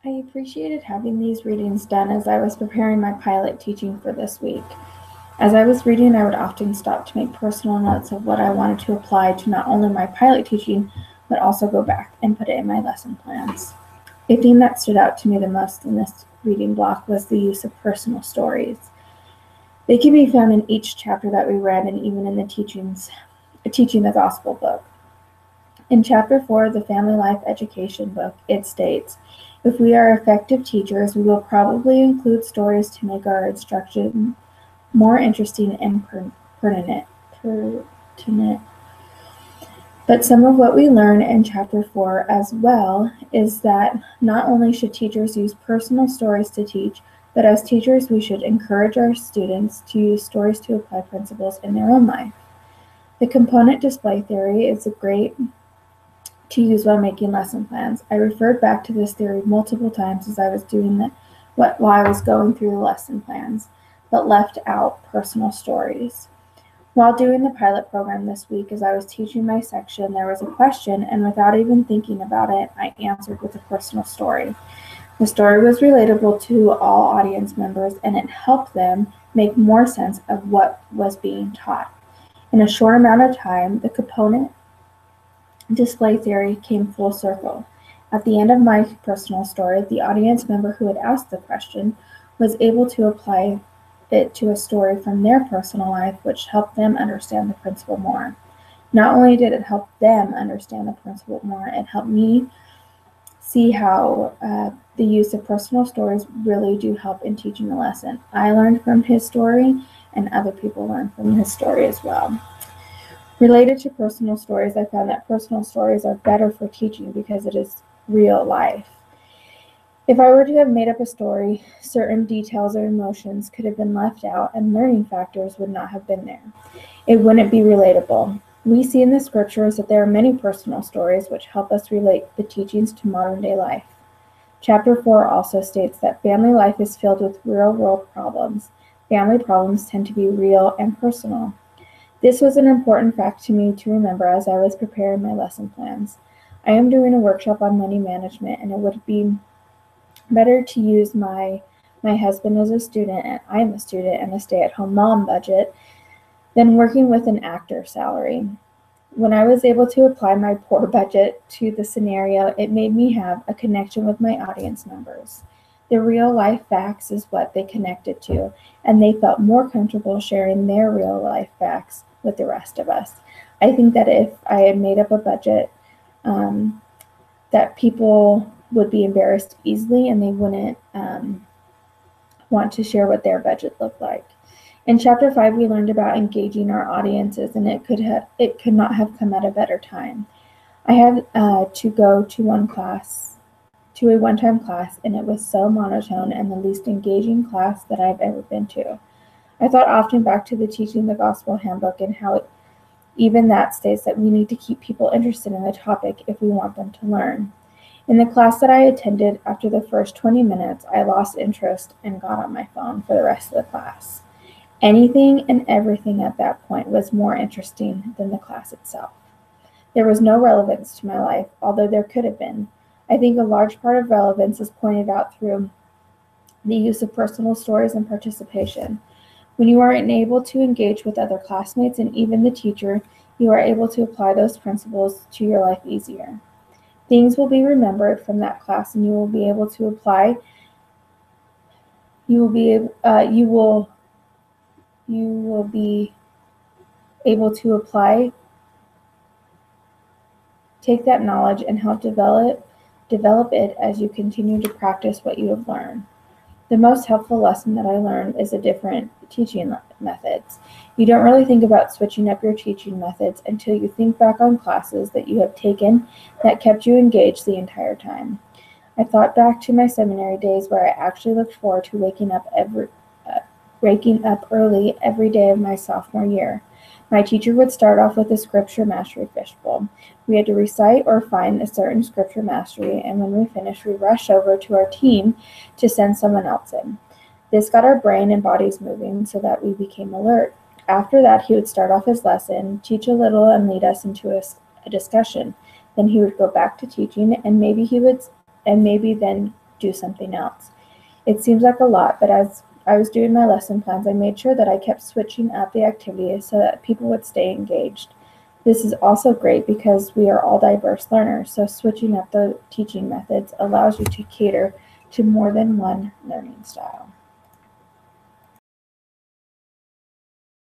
I appreciated having these readings done as I was preparing my pilot teaching for this week. As I was reading, I would often stop to make personal notes of what I wanted to apply to not only my pilot teaching, but also go back and put it in my lesson plans. A theme that stood out to me the most in this reading block was the use of personal stories. They can be found in each chapter that we read and even in the teaching the gospel book. In Chapter 4 of the Family Life Education book, it states, "If we are effective teachers, we will probably include stories to make our instruction more interesting and pertinent. But some of what we learn in Chapter 4 as well is that not only should teachers use personal stories to teach, but as teachers we should encourage our students to use stories to apply principles in their own life. The component display theory is great to use while making lesson plans. I referred back to this theory multiple times as I was doing while I was going through the lesson plans, but left out personal stories. While doing the pilot program this week, as I was teaching my section, there was a question, and without even thinking about it, I answered with a personal story. The story was relatable to all audience members, and it helped them make more sense of what was being taught. In a short amount of time, the component display theory came full circle. At the end of my personal story, the audience member who had asked the question was able to apply it to a story from their personal life, which helped them understand the principle more. Not only did it help them understand the principle more, it helped me see how the use of personal stories really do help in teaching a lesson. I learned from his story, and other people learned from his story as well. Related to personal stories, I found that personal stories are better for teaching because it is real life. If I were to have made up a story, certain details or emotions could have been left out and learning factors would not have been there. It wouldn't be relatable. We see in the scriptures that there are many personal stories which help us relate the teachings to modern day life. Chapter 4 also states that family life is filled with real-world problems. Family problems tend to be real and personal. This was an important fact to me to remember as I was preparing my lesson plans. I am doing a workshop on money management, and it would be better to use my husband as a student and I'm a student and a stay-at-home mom budget than working with an actor salary. When I was able to apply my poor budget to the scenario, it made me have a connection with my audience members. The real life facts is what they connected to, and they felt more comfortable sharing their real life facts with the rest of us. I think that if I had made up a budget, that people would be embarrassed easily and they wouldn't want to share what their budget looked like. In Chapter 5, we learned about engaging our audiences, and it could not have come at a better time. I had to go to a one-time class, and it was so monotone and the least engaging class that I've ever been to. I thought often back to the Teaching the Gospel handbook and how even that states that we need to keep people interested in the topic if we want them to learn. In the class that I attended, after the first 20 minutes, I lost interest and got on my phone for the rest of the class. Anything and everything at that point was more interesting than the class itself. There was no relevance to my life, although there could have been. I think a large part of relevance is pointed out through the use of personal stories and participation. When you are unable to engage with other classmates and even the teacher, you are able to apply those principles to your life easier. Things will be remembered from that class, and you will be able to apply. You will be able to apply. Take that knowledge and help develop it as you continue to practice what you have learned. The most helpful lesson that I learned is the different teaching methods. You don't really think about switching up your teaching methods until you think back on classes that you have taken that kept you engaged the entire time. I thought back to my seminary days where I actually looked forward to waking up early every day of my sophomore year. My teacher would start off with a scripture mastery fishbowl. We had to recite or find a certain scripture mastery, and when we finished, we rushed over to our team to send someone else in. This got our brain and bodies moving so that we became alert. After that, he would start off his lesson, teach a little, and lead us into a discussion. Then he would go back to teaching, and maybe then do something else. It seems like a lot, but as I was doing my lesson plans, I made sure that I kept switching up the activities so that people would stay engaged. This is also great because we are all diverse learners, so switching up the teaching methods allows you to cater to more than one learning style.